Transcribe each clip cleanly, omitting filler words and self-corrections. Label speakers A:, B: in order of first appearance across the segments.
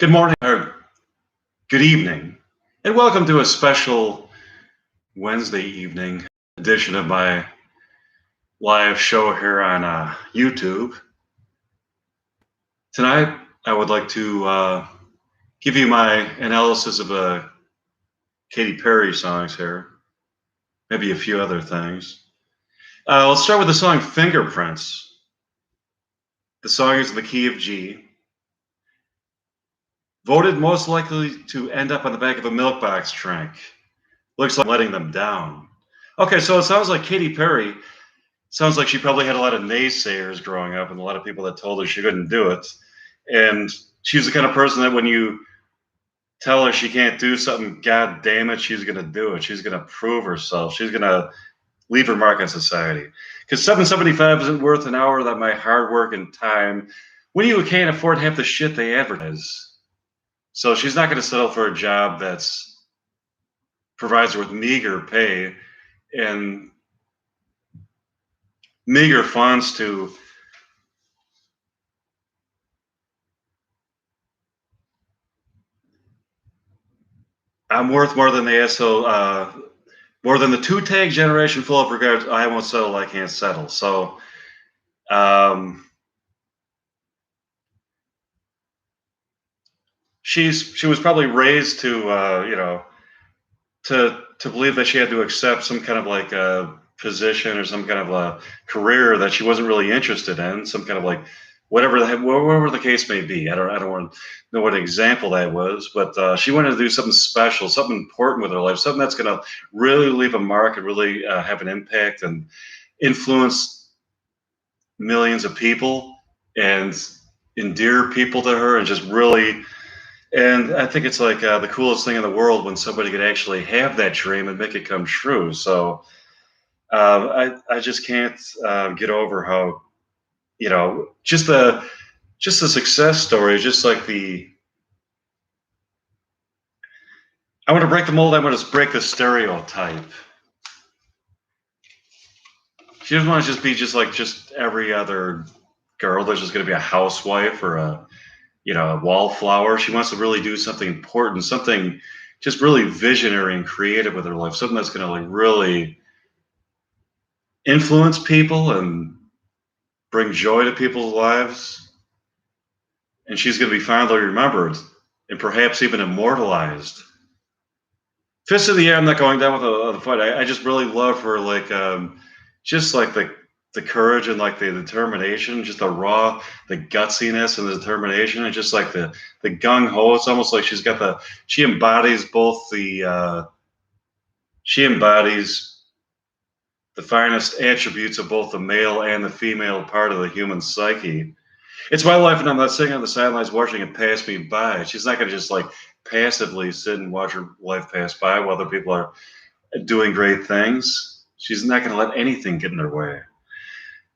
A: Good morning or good evening, and welcome to a special Wednesday evening edition of my live show here on YouTube. Tonight, I would like to give you my analysis of Katy Perry songs here, maybe a few other things. Let's start with the song Fingerprints. The song is in the key of G. Voted most likely to end up on the back of a milk box trunk. Looks like letting them down. Okay, so it sounds like Katy Perry sounds like she probably had a lot of naysayers growing up and a lot of people that told her she couldn't do it. And she's the kind of person that when you tell her she can't do something, God damn it, she's going to do it. She's going to prove herself. She's going to leave her mark on society. Because $7.75 isn't worth an hour that my hard work and time when you can't afford half the shit they advertise. So she's not going to settle for a job that's provides her with meager pay and meager funds to I'm worth more than the more than the two-tag generation full of regards. I won't settle, I can't settle. So um, she was probably raised to to believe that she had to accept some kind of like a position or some kind of a career that she wasn't really interested in, some kind of like whatever the case may be. I don't want to know what example that was, but she wanted to do something special, something important with her life, something that's going to really leave a mark and really have an impact and influence millions of people and endear people to her and just really. And I think it's like the coolest thing in the world when somebody could actually have that dream and make it come true. So I just can't get over how just the success story, just like I want to break the mold. I want to break the stereotype. She doesn't want to just be just every other girl that's just going to be a housewife or a wallflower. She wants to really do something important, something just really visionary and creative with her life, something that's going to like really influence people and bring joy to people's lives. And she's going to be fondly remembered and perhaps even immortalized. Fist of the air. I'm not going down with the fight. I just really love her, like just like the courage and like the determination, just the gutsiness and the determination, and just like the gung ho. It's almost like she embodies both she embodies the finest attributes of both the male and the female part of the human psyche. It's my life, and I'm not sitting on the sidelines watching it pass me by. She's not going to just like passively sit and watch her life pass by while other people are doing great things. She's not going to let anything get in her way.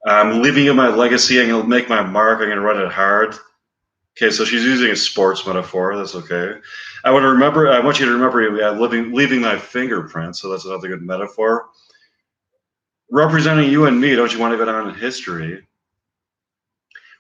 A: I'm leaving you my legacy. I'm going to make my mark. I'm going to run it hard. Okay, so she's using a sports metaphor. That's okay. I want you to remember leaving my fingerprint. So that's another good metaphor. Representing you and me, don't you want to go down in history?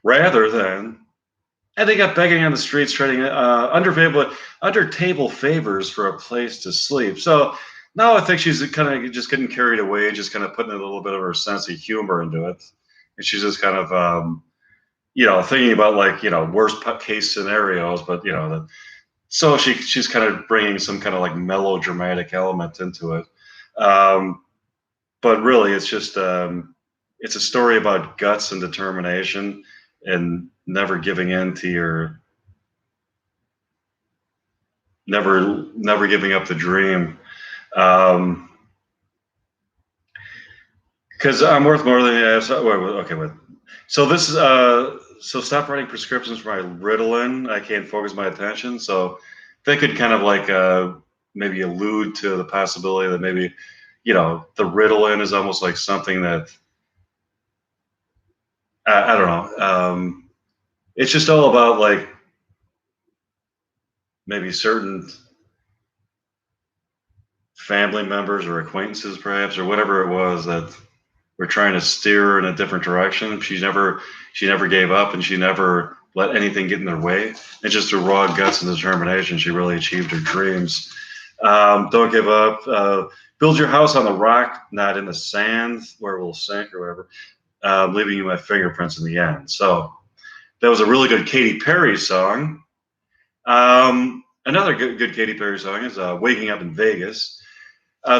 A: Rather than, and they got begging on the streets, trading under table favors for a place to sleep. So now I think she's kind of just getting carried away, just kind of putting a little bit of her sense of humor into it, and she's just kind of thinking about like worst case scenarios, but so she's kind of bringing some kind of like melodramatic element into it. But really, it's just it's a story about guts and determination and never giving in to your never giving up the dream. Because I'm worth more than okay. Wait. So this is so stop writing prescriptions for my Ritalin. I can't focus my attention. So they could kind of like maybe allude to the possibility that maybe the Ritalin is almost like something that I don't know. It's just all about like maybe certain family members or acquaintances, perhaps, or whatever it was that were trying to steer her in a different direction. She never gave up, and she never let anything get in their way. And just through raw guts and determination, she really achieved her dreams. Don't give up. Build your house on the rock, not in the sand where it will sink or whatever, leaving you my fingerprints in the end. So that was a really good Katy Perry song. Another good Katy Perry song is "Waking Up in Vegas."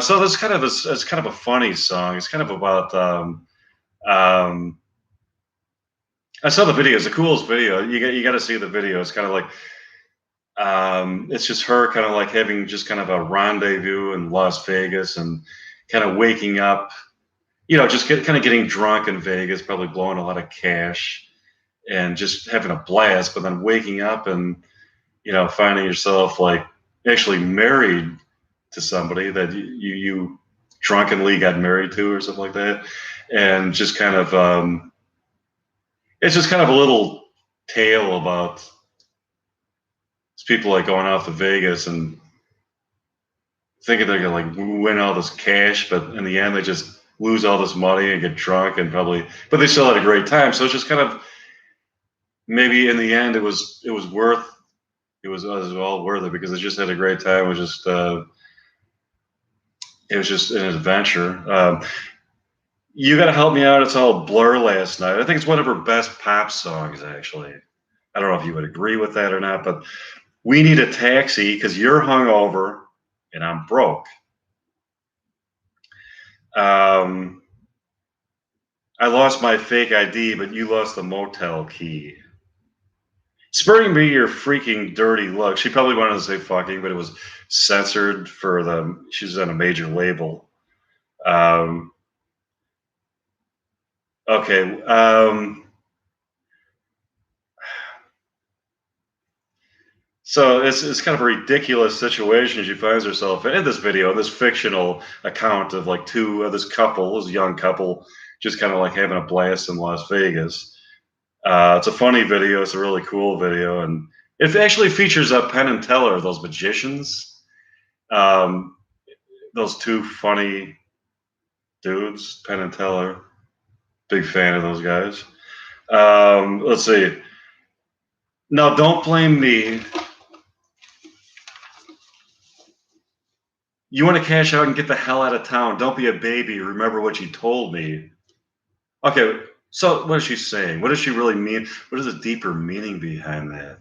A: So this is it's kind of a funny song. It's kind of about. I saw the video. It's the coolest video. You got to see the video. It's kind of like it's just her kind of like having just kind of a rendezvous in Las Vegas and kind of waking up. Just kind of getting drunk in Vegas, probably blowing a lot of cash, and just having a blast. But then waking up and finding yourself like actually married to somebody that you drunkenly got married to or something like that, and just kind of it's just kind of a little tale about people like going off to Vegas and thinking they're gonna like win all this cash, but in the end they just lose all this money and get drunk and but they still had a great time. So it's just kind of maybe in the end it was all worth it because they just had a great time. It was just an adventure. You Gotta Help Me Out. It's all Blur last night. I think it's one of her best pop songs, actually. I don't know if you would agree with that or not, but We Need a Taxi because you're hungover and I'm broke. I lost my fake ID, but you lost the motel key. Spurring me your freaking dirty look. She probably wanted to say fucking, but it was censored for she's on a major label. Okay. So it's kind of a ridiculous situation she finds herself in this video, this fictional account of like this young couple, just kind of like having a blast in Las Vegas. It's a funny video. It's a really cool video, and it actually features Penn and Teller, those magicians. Those two funny dudes, Penn and Teller. Big fan of those guys. Let's see. No, don't blame me. You want to cash out and get the hell out of town. Don't be a baby. Remember what you told me. Okay, so what is she saying? What does she really mean? What is the deeper meaning behind that?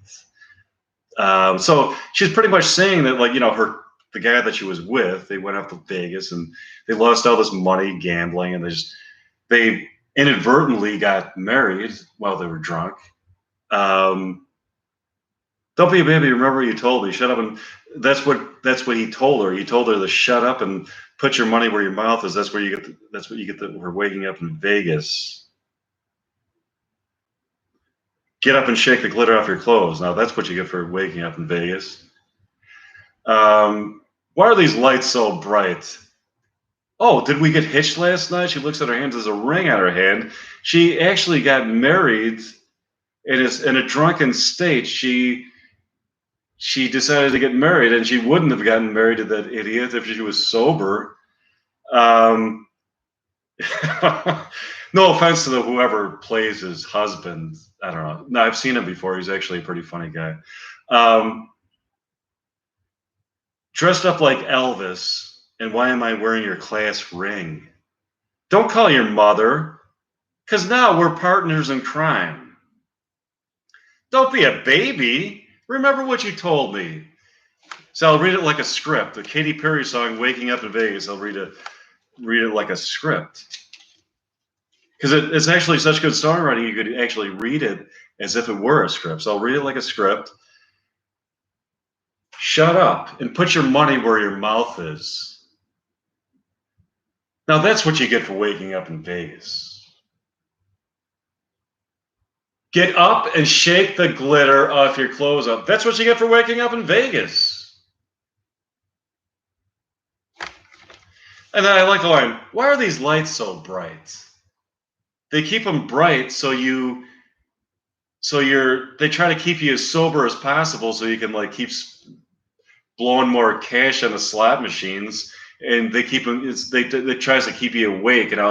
A: So she's pretty much saying that, like, the guy that she was with, they went up to Vegas and they lost all this money gambling, and they inadvertently got married while they were drunk. Don't be a baby. Remember what you told me. Shut up. And that's what he told her. He told her to shut up and put your money where your mouth is. That's what you get for waking up in Vegas. Get up and shake the glitter off your clothes. Now that's what you get for waking up in Vegas. Why are these lights so bright? Oh, did we get hitched last night? She looks at her hands. There's a ring on her hand. She actually got married in a drunken state. She decided to get married, and she wouldn't have gotten married to that idiot if she was sober. No offense to whoever plays his husband. I don't know. No, I've seen him before. He's actually a pretty funny guy. Dressed up like Elvis, and why am I wearing your class ring? Don't call your mother, because now we're partners in crime. Don't be a baby. Remember what you told me. So I'll read it like a script. The Katy Perry song, Waking Up in Vegas, I'll read it like a script. Because it's actually such good songwriting, you could actually read it as if it were a script. So I'll read it like a script. Shut up and put your money where your mouth is. Now that's what you get for waking up in Vegas. Get up and shake the glitter off your clothes up. That's what you get for waking up in Vegas. And then I like the line, why are these lights so bright? They keep them bright they try to keep you as sober as possible so you can like keep blowing more cash on the slot machines, and they keep them. It tries to keep you awake, and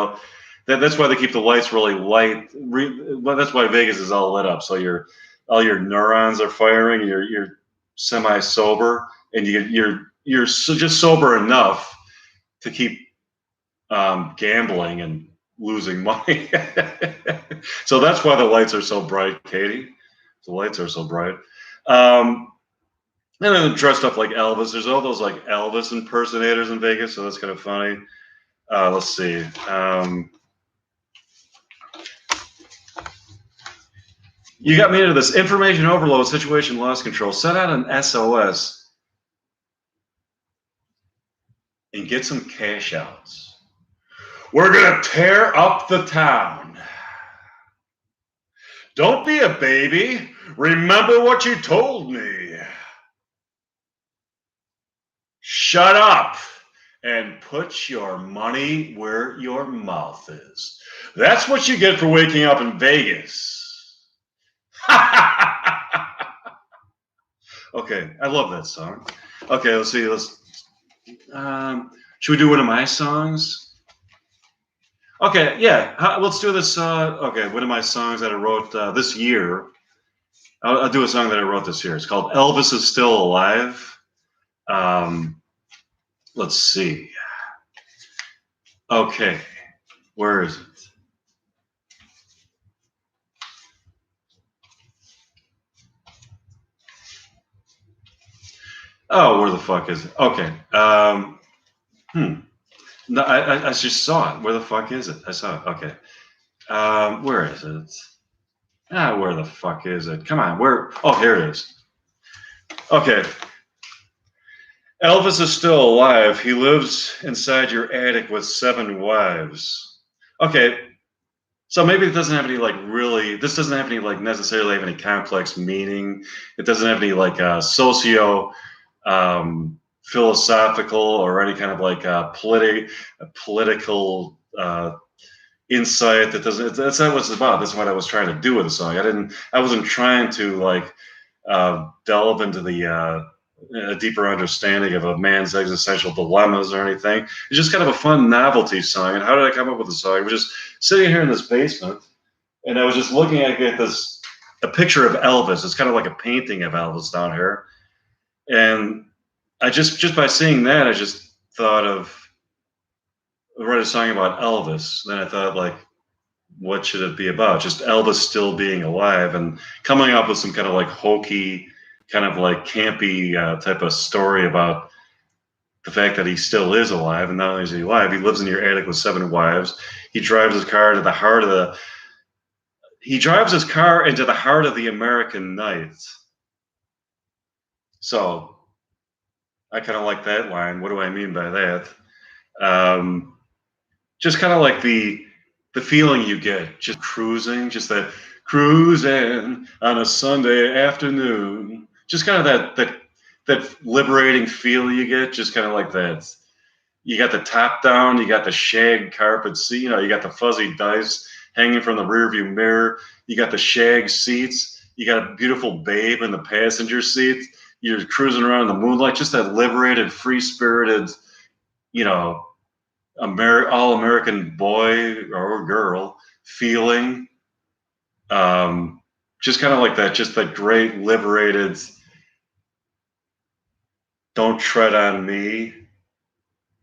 A: that's why they keep the lights really light. That's why Vegas is all lit up, so you're all your neurons are firing. You're semi sober, and you're just sober enough to keep gambling and losing money. So that's why the lights are so bright, Katie. The lights are so bright. And then dressed up like Elvis. There's all those like Elvis impersonators in Vegas, so that's kind of funny. Let's see. You got me into this information overload, situation loss control. Send out an SOS and get some cash outs. We're going to tear up the town. Don't be a baby. Remember what you told me. Shut up and put your money where your mouth is. That's what you get for waking up in Vegas. Okay, I love that song. Okay, let's see. Should we do one of my songs? Okay, yeah. Let's do this. Okay, one of my songs that I wrote this year. I'll do a song that I wrote this year. It's called "Elvis Is Still Alive." Let's see. Okay, where is it? Oh, where the fuck is it? Okay. No, I just saw it. Where the fuck is it? I saw it. Okay. Where is it? Where the fuck is it? Come on. Where? Oh, here it is. Okay. Elvis is still alive. He lives inside your attic with 7 wives. Okay. So maybe it doesn't have any this doesn't have any necessarily have any complex meaning. It doesn't have any socio philosophical or any kind of political insight. That's not what it's about. That's what I was trying to do with the song. I wasn't trying to delve into a deeper understanding of a man's existential dilemmas or anything. It's just kind of a fun novelty song. And how did I come up with the song? I was just sitting here in this basement, and I was just looking at a picture of Elvis. It's kind of like a painting of Elvis down here, and I just by seeing that, I just thought of write a song about Elvis. Then I thought, what should it be about? Just Elvis still being alive and coming up with some kind of hokey, kind of campy type of story about the fact that he still is alive. And not only is he alive, he lives in your attic with 7 wives. He drives his car into the heart of the American night. So I kind of like that line. What do I mean by that? Just kind of like the feeling you get just cruising, just that cruising on a Sunday afternoon, just kind of that liberating feel you get, just kind of like that. You got the top down, you got the shag carpet seat, you got the fuzzy dice hanging from the rearview mirror, you got the shag seats, you got a beautiful babe in the passenger seat, you're cruising around in the moonlight, just that liberated, free-spirited, all-American boy or girl feeling, just kind of like that, just that great liberated, don't tread on me,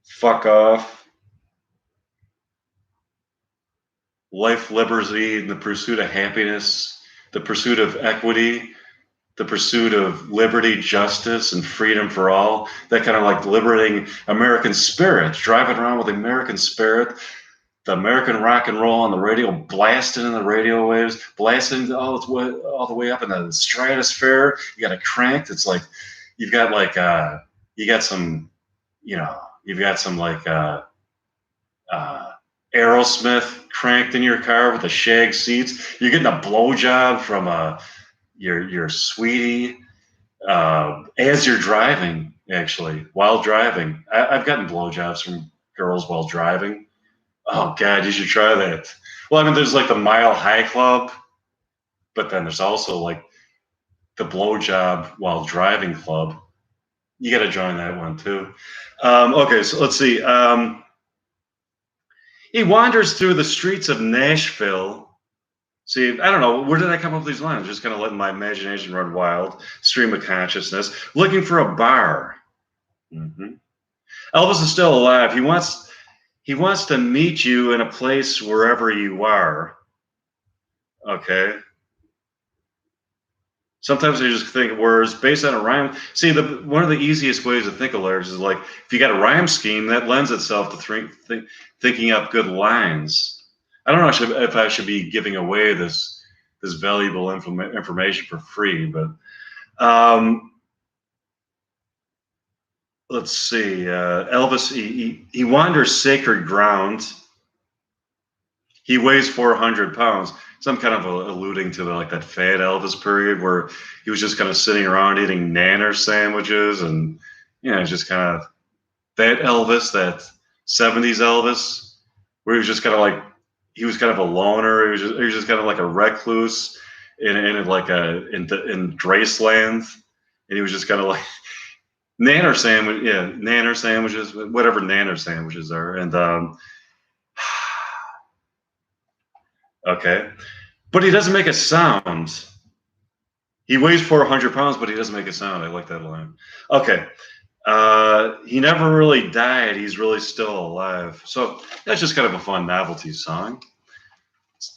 A: fuck off, life, liberty, and the pursuit of happiness, the pursuit of equity, the pursuit of liberty, justice, and freedom for all, that kind of liberating American spirit, driving around with the American spirit, the American rock and roll on the radio, blasting in the radio waves, blasting all the way up in the stratosphere. You got it cranked. It's like you've got some Aerosmith cranked in your car with the shag seats. You're getting a blowjob from your sweetie as you're driving. Actually, while driving, I've gotten blowjobs from girls while driving. Oh God, you should try that. Well, I mean, there's the Mile High Club, but then there's also the blowjob while driving club. You got to join that one too. Okay, so let's see. He wanders through the streets of Nashville, See, I don't know. Where did I come up with these lines? Just kind of letting my imagination run wild. Stream of consciousness. Looking for a bar. Mm-hmm. Elvis is still alive. He wants to meet you in a place wherever you are. Okay. Sometimes I just think words based on a rhyme. See, one of the easiest ways to think of lyrics is like if you got a rhyme scheme that lends itself to thinking up good lines. I don't know if I should be giving away this valuable information for free, but um, let's see. Elvis, he wanders sacred ground. He weighs 400 pounds. So I'm kind of alluding to like that fat Elvis period where he was just kind of sitting around eating nanner sandwiches and, just kind of that Elvis, that 70s Elvis, where he was just kind of like, he was kind of a loner. He was just kind of like a recluse in Graceland. And he was just kind of like nanner sandwiches, whatever nanner sandwiches are. And, okay. But he doesn't make a sound. He weighs 400 pounds, but he doesn't make a sound. I like that line. Okay. He never really died. He's really still alive. So that's just kind of a fun novelty song.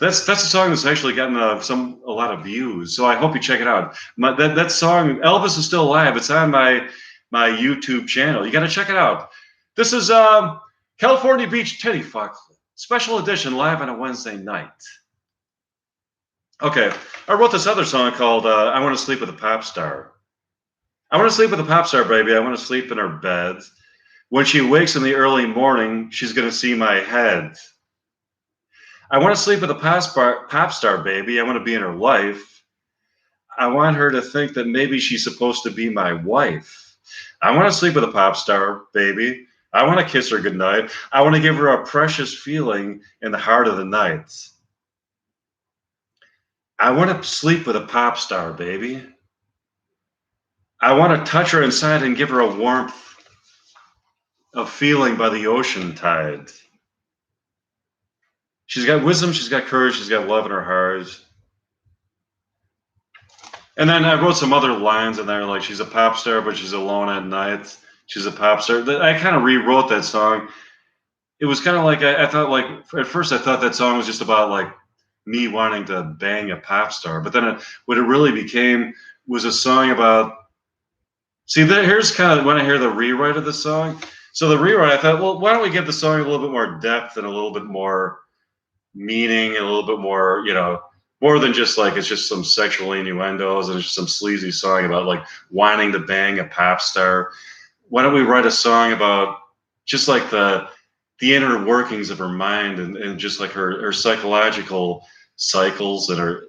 A: That's a song that's actually gotten a lot of views. So I hope you check it out. That song, Elvis is Still Alive. It's on my YouTube channel. You got to check it out. This is California Beach Titty Fuck special edition live on a Wednesday night. Okay, I wrote this other song called I Want to Sleep with a Pop Star. I want to sleep with a pop star, baby. I want to sleep in her bed. When she wakes in the early morning, she's going to see my head. I want to sleep with a pop star, baby. I want to be in her life. I want her to think that maybe she's supposed to be my wife. I want to sleep with a pop star, baby. I want to kiss her goodnight. I want to give her a precious feeling in the heart of the night. I want to sleep with a pop star, baby. I want to touch her inside and give her a warmth of feeling by the ocean tide. She's got wisdom, she's got courage, she's got love in her heart. And then I wrote some other lines in there, like she's a pop star, but she's alone at night. She's a pop star. I kind of rewrote that song. It was kind of like, I thought like, at first I thought that song was just about like me wanting to bang a pop star. But then what it really became was a song about, see, here's kind of when I hear the rewrite of the song. So the rewrite, I thought, well, why don't we give the song a little bit more depth and a little bit more meaning, and a little bit more, more than just like it's just some sexual innuendos and it's just some sleazy song about like wanting to bang a pop star. Why don't we write a song about just like the inner workings of her mind and just like her psychological cycles and her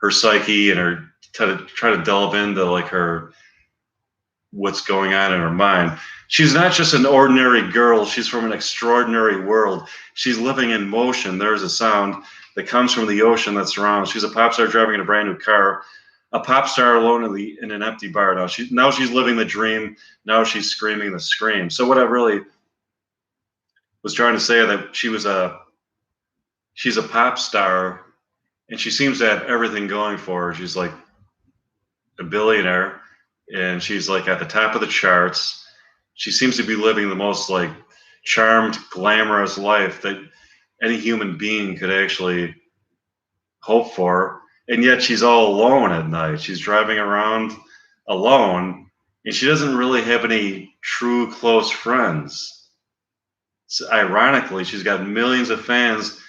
A: psyche and her try to delve into like her what's going on in her mind. She's not just an ordinary girl. She's from an extraordinary world. She's living in motion. There's a sound that comes from the ocean that surrounds. She's a pop star driving in a brand new car, a pop star alone in an empty bar. Now she's living the dream. Now she's screaming the scream. So what I really was trying to say that she's a pop star, and she seems to have everything going for her. She's like a billionaire, and she's like at the top of the charts. She seems to be living the most like charmed, glamorous life that any human being could actually hope for. And yet she's all alone at night. She's driving around alone, and she doesn't really have any true close friends. So ironically, she's got millions of fans,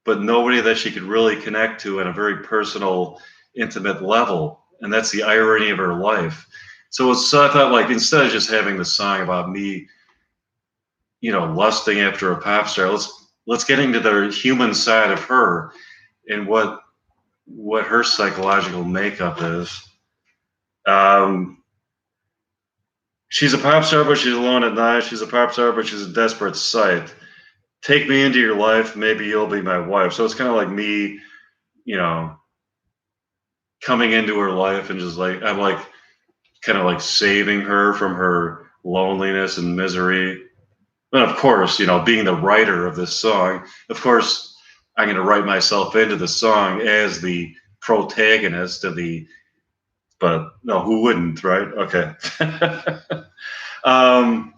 A: but nobody that she could really connect to on a very personal, intimate level. And that's the irony of her life. So I thought, like, instead of just having the song about me, lusting after a pop star, let's get into the human side of her and what her psychological makeup is. She's a pop star, but she's alone at night. She's a pop star, but she's a desperate sight. Take me into your life, maybe you'll be my wife. So it's kind of like me, coming into her life and just like I'm like kind of like saving her from her loneliness and misery. And of course, being the writer of this song, of course, I'm going to write myself into the song as the protagonist of the. But no, who wouldn't, right? Okay. um,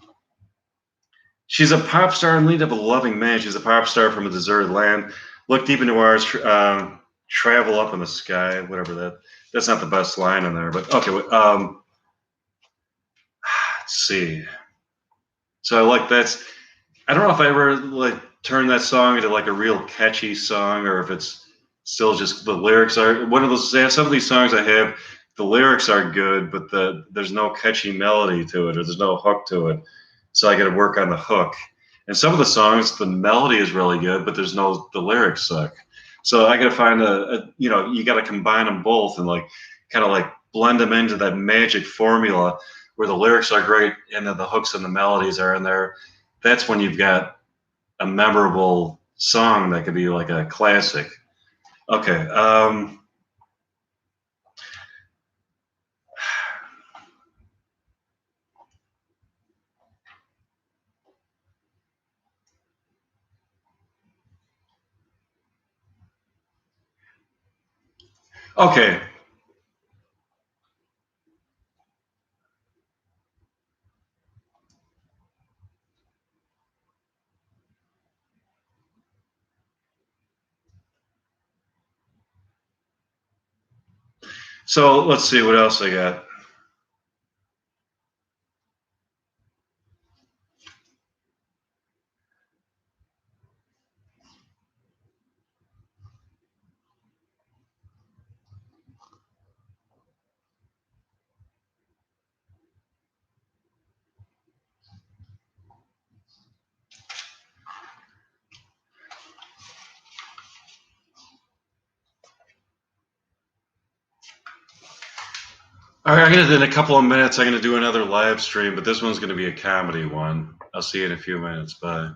A: she's a pop star in need of a loving man. She's a pop star from a deserted land. Look deep into ours. Travel up in the sky. Whatever that. That's not the best line in there, but okay. Let's see. So I like that's. I don't know if I ever like turn that song into like a real catchy song, or if it's still just the lyrics are one of those. Some of these songs I have, the lyrics are good, but there's no catchy melody to it, or there's no hook to it. So I got to work on the hook. And some of the songs, the melody is really good, but the lyrics suck. So I got to find you got to combine them both and like kind of like blend them into that magic formula where the lyrics are great and then the hooks and the melodies are in there. That's when you've got a memorable song that could be like a classic. Okay. Okay. So let's see what else I got. All right, in a couple of minutes, I'm going to do another live stream, but this one's going to be a comedy one. I'll see you in a few minutes. Bye.